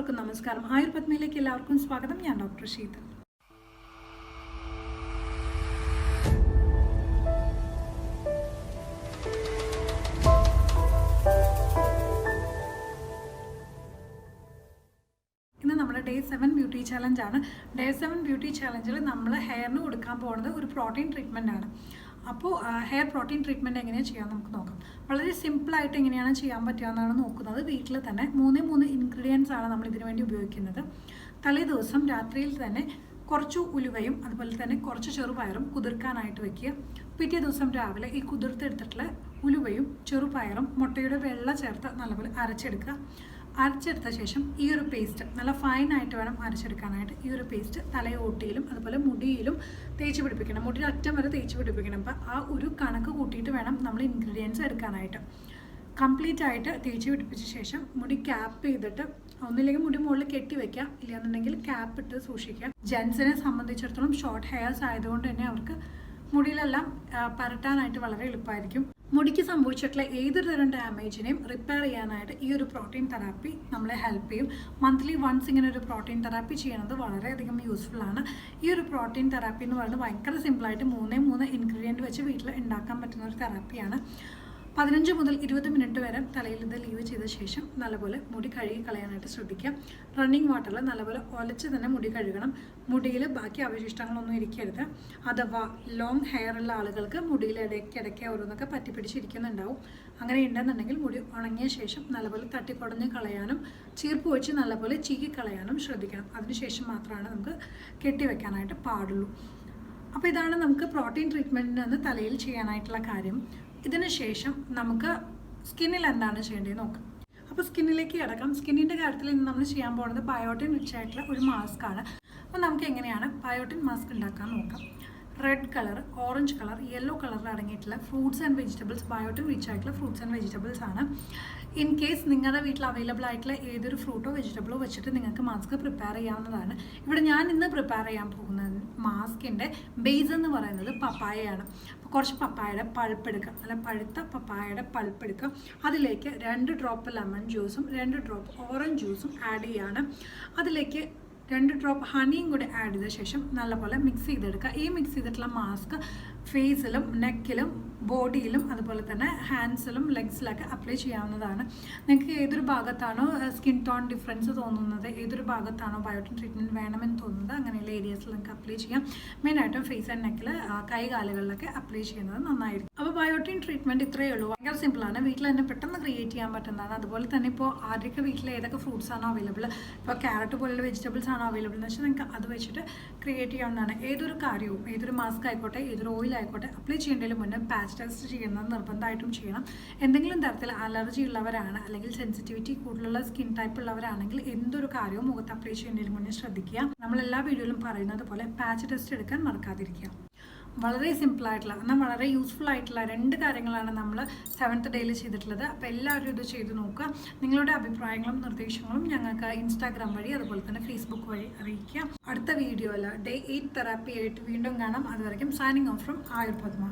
എല്ലാവർക്കും നമസ്കാരം. ആയുർപത്മയിലേക്ക് എല്ലാവർക്കും സ്വാഗതം. ഞാൻ ഡോക്ടർ ശീതൽ. ഇന്ന് നമ്മുടെ ഡേ 7 ബ്യൂട്ടി ചാലഞ്ച് ആണ്. ഡേ 7 ബ്യൂട്ടി ചാലഞ്ചിൽ നമ്മൾ ഹെയറിന് കൊടുക്കാൻ പോകുന്നത് ഒരു പ്രോട്ടീൻ ട്രീറ്റ്മെൻ്റ് ആണ്. അപ്പോൾ ഹെയർ പ്രോട്ടീൻ ട്രീറ്റ്മെൻറ്റ് എങ്ങനെയാണ് ചെയ്യാൻ നമുക്ക് നോക്കാം. വളരെ സിമ്പിളായിട്ട് എങ്ങനെയാണ് ചെയ്യാൻ പറ്റുകയെന്നാണ് നോക്കുന്നത്. വീട്ടിൽ തന്നെ 3 ഇൻഗ്രീഡിയൻസ് ആണ് നമ്മൾ ഇതിനു വേണ്ടി ഉപയോഗിക്കുന്നത്. തലേ ദിവസം രാത്രിയിൽ തന്നെ കുറച്ച് ഉലുവയും അതുപോലെ തന്നെ കുറച്ച് ചെറുപയറും കുതിർക്കാനായിട്ട് വെക്കുക. പിറ്റേ ദിവസം രാവിലെ ഈ കുതിർത്തെടുത്തിട്ടുള്ള ഉലുവയും ചെറുപയറും മുട്ടയുടെ വെള്ള ചേർത്ത് നല്ലപോലെ അരച്ചെടുക്കുക. അരച്ചെടുത്ത ശേഷം ഈ ഒരു പേസ്റ്റ് നല്ല ഫൈനായിട്ട് വേണം അരച്ചെടുക്കാനായിട്ട്. ഈ ഒരു പേസ്റ്റ് തലയോട്ടിയിലും അതുപോലെ മുടിയിലും തേച്ച് പിടിപ്പിക്കണം. മുടിയുടെ അറ്റം വരെ തേച്ച് പിടിപ്പിക്കണം. അപ്പോൾ ആ ഒരു കണക്ക് കൂട്ടിയിട്ട് വേണം നമ്മൾ ഇൻഗ്രീഡിയൻസ് എടുക്കാനായിട്ട്. കംപ്ലീറ്റ് ആയിട്ട് തേച്ച് പിടിപ്പിച്ച ശേഷം മുടി ക്യാപ്പ് ചെയ്തിട്ട് ഒന്നില്ലെങ്കിൽ മുടി മുകളിൽ കെട്ടി വെക്കുക, ഇല്ലാന്നുണ്ടെങ്കിൽ ക്യാപ്പ് ഇട്ട് സൂക്ഷിക്കുക. ജെൻസിനെ സംബന്ധിച്ചിടത്തോളം ഷോർട്ട് ഹെയർസ് ആയതുകൊണ്ട് തന്നെ അവർക്ക് മുടിയിലെല്ലാം പരട്ടാനായിട്ട് വളരെ എളുപ്പമായിരിക്കും. മുടിക്ക് സംഭവിച്ചിട്ടുള്ള ഏതൊരു തരം ഡാമേജിനെയും റിപ്പയർ ചെയ്യാനായിട്ട് ഈ ഒരു പ്രോട്ടീൻ തെറാപ്പി നമ്മളെ ഹെൽപ്പ് ചെയ്യും. മന്ത്ലി വൺസ് ഇങ്ങനെ ഒരു പ്രോട്ടീൻ തെറാപ്പി ചെയ്യുന്നത് വളരെയധികം യൂസ്ഫുൾ ആണ്. ഈ ഒരു പ്രോട്ടീൻ തെറാപ്പി എന്ന് പറയുന്നത് ഭയങ്കര സിമ്പിളായിട്ട് 3 ഇൻഗ്രീഡിയൻറ്റ് വെച്ച് വീട്ടിൽ ഉണ്ടാക്കാൻ പറ്റുന്ന ഒരു തെറാപ്പിയാണ്. 15 മുതൽ 20 മിനിറ്റ് വരെ തലയിൽ ഇത് ലീവ് ചെയ്ത ശേഷം നല്ലപോലെ മുടി കഴുകി കളയാനായിട്ട് ശ്രദ്ധിക്കുക. റണ്ണിങ് വാട്ടറിൽ നല്ലപോലെ ഒലച്ച് തന്നെ മുടി കഴുകണം. മുടിയിൽ ബാക്കി അവശിഷ്ടങ്ങളൊന്നും ഇരിക്കരുത്. അഥവാ ലോങ് ഹെയർ ഉള്ള ആളുകൾക്ക് മുടിയിൽ ഇടയ്ക്കിടയ്ക്ക് ഓരോന്നൊക്കെ പറ്റിപ്പിടിച്ചിരിക്കുന്നുണ്ടാവും. അങ്ങനെ ഉണ്ടെന്നുണ്ടെങ്കിൽ മുടി ഉണങ്ങിയ ശേഷം നല്ലപോലെ തട്ടിക്കുടഞ്ഞ് കളയാനും ചീർപ്പ് വെച്ച് നല്ലപോലെ ചീകി കളയാനും ശ്രദ്ധിക്കണം. അതിനുശേഷം മാത്രമാണ് നമുക്ക് കെട്ടിവെക്കാനായിട്ട് പാടുള്ളൂ. അപ്പോൾ ഇതാണ് നമുക്ക് പ്രോട്ടീൻ ട്രീറ്റ്മെൻറ്റിന് നിന്ന് തലയിൽ ചെയ്യാനായിട്ടുള്ള കാര്യം. ഇതിന് ശേഷം നമുക്ക് സ്കിന്നിൽ എന്താണ് ചെയ്യേണ്ടത് നോക്കാം. അപ്പോൾ സ്കിന്നിലേക്ക് കിടക്കാം. സ്കിന്നിൻ്റെ കാര്യത്തിൽ ഇന്ന് നമ്മൾ ചെയ്യാൻ പോകുന്നത് ബയോട്ടിൻ റിച്ച് ആയിട്ടുള്ള ഒരു മാസ്ക് ആണ്. അപ്പോൾ നമുക്ക് എങ്ങനെയാണ് ബയോട്ടിൻ മാസ്ക് ഉണ്ടാക്കാൻ നോക്കാം. Red colour, orange colour, yellow കളറിൽ അടങ്ങിയിട്ടുള്ള fruits and vegetables, biotin rich ആയിട്ടുള്ള ഫ്രൂട്ട്സ് ആൻഡ് വെജിറ്റബിൾസ് ആണ്. ഇൻ കേസ് നിങ്ങളുടെ വീട്ടിൽ അവൈലബിൾ ആയിട്ടുള്ള ഏതൊരു ഫ്രൂട്ടോ വെജിറ്റബിളോ വെച്ചിട്ട് നിങ്ങൾക്ക് മാസ്ക് പ്രിപ്പയർ ചെയ്യാവുന്നതാണ്. ഇവിടെ ഞാൻ ഇന്ന് പ്രിപ്പയർ ചെയ്യാൻ പോകുന്ന മാസ്കിൻ്റെ ബേസ് എന്ന് പറയുന്നത് പപ്പായയാണ്. അപ്പോൾ കുറച്ച് പപ്പായയുടെ പൾപ്പ് എടുക്കുക, നല്ല പഴുത്ത പപ്പായയുടെ പൾപ്പ് എടുക്കുക. അതിലേക്ക് 2 ഡ്രോപ്പ് ലെമൺ ജ്യൂസും 2 ഡ്രോപ്പ് ഓറഞ്ച് ജ്യൂസും ആഡ് ചെയ്യാണ്. അതിലേക്ക് 2 ഡ്രോപ്പ് ഹണിയും കൂടി ആഡ് ചെയ്ത ശേഷം നല്ലപോലെ മിക്സ് ചെയ്തെടുക്കുക. ഈ മിക്സ് ചെയ്തിട്ടുള്ള മാസ്ക് ഫേസിലും നെക്കിലും ബോഡിയിലും അതുപോലെ തന്നെ ഹാൻഡ്സിലും ലെഗ്സിലൊക്കെ അപ്ലൈ ചെയ്യാവുന്നതാണ്. നിങ്ങൾക്ക് ഏതൊരു ഭാഗത്താണോ സ്കിൻ ടോൺ ഡിഫറൻസ് തോന്നുന്നത്, ഏതൊരു ഭാഗത്താണോ ബയോട്ടിൻ ട്രീറ്റ്മെൻറ്റ് വേണമെന്ന് തോന്നുന്നത് അങ്ങനെയുള്ള ഏരിയാസിൽ നിങ്ങൾക്ക് അപ്ലൈ ചെയ്യാം. മെയിനായിട്ടും ഫേസ് ആൻഡ് നെക്കിൽ കൈകാലുകളിലൊക്കെ അപ്ലൈ ചെയ്യുന്നത് നന്നായിരിക്കും. അപ്പോൾ ബയോട്ടിൻ ട്രീറ്റ്മെൻറ്റ് ഇത്രയേ ഉള്ളൂ. ഭയങ്കര സിമ്പിളാണ്. വീട്ടിൽ തന്നെ പെട്ടെന്ന് ക്രിയേറ്റ് ചെയ്യാൻ പറ്റുന്നതാണ്. അതുപോലെ തന്നെ ഇപ്പോൾ ആദ്യമൊക്കെ വീട്ടിൽ ഏതൊക്കെ ഫ്രൂട്ട്സ് ആണോ അവൈലബിൾ, ഇപ്പോൾ ക്യാരറ്റ് പോലുള്ള വെജിറ്റബിൾസ് ആണോ അവൈലബിൾ എന്ന് വെച്ചാൽ നിങ്ങൾക്ക് അത് വെച്ചിട്ട് ക്രിയേറ്റ് ചെയ്യാവുന്നതാണ്. ഏതൊരു കാര്യവും, ഏതൊരു മാസ്ക് ആയിക്കോട്ടെ, ഏതൊരു ഓയിൽ ആയിക്കോട്ടെ, അപ്ലൈ ചെയ്യേണ്ടതിന് മുന്നേ പാച്ച് ടെസ്റ്റ് ചെയ്യുന്നത് നിർബന്ധമായിട്ടും ചെയ്യണം. എന്തെങ്കിലും തരത്തിൽ അലർജി ഉള്ളവരാണ് അല്ലെങ്കിൽ സെൻസിറ്റിവിറ്റി കൂടുതലുള്ള സ്കിൻ ടൈപ്പ് ഉള്ളവരാണെങ്കിൽ എന്തൊരു കാര്യവും മുഖത്ത് അപ്ലൈ ചെയ്യേണ്ടതിന് മുന്നേ ശ്രദ്ധിക്കുക. നമ്മളെല്ലാ വീഡിയോയിലും പറയുന്നത് പോലെ പാച്ച് ടെസ്റ്റ് എടുക്കാൻ മറക്കാതിരിക്കുക. വളരെ സിമ്പിളായിട്ടുള്ള എന്നാൽ വളരെ യൂസ്ഫുൾ ആയിട്ടുള്ള 2 കാര്യങ്ങളാണ് നമ്മൾ 7th ഡേയിൽ ചെയ്തിട്ടുള്ളത്. അപ്പോൾ എല്ലാവരും ഇത് ചെയ്ത് നോക്കുക. നിങ്ങളുടെ അഭിപ്രായങ്ങളും നിർദ്ദേശങ്ങളും ഞങ്ങൾക്ക് ഇൻസ്റ്റാഗ്രാം വഴി അതുപോലെ തന്നെ ഫേസ്ബുക്ക് വഴി അറിയിക്കുക. അടുത്ത വീഡിയോയിൽ ഡേ 8 തെറാപ്പി ആയിട്ട് വീണ്ടും കാണാം. അതുവരെയും സൈനിങ് ഓഫ് ഫ്രം ആയുർപത്മ.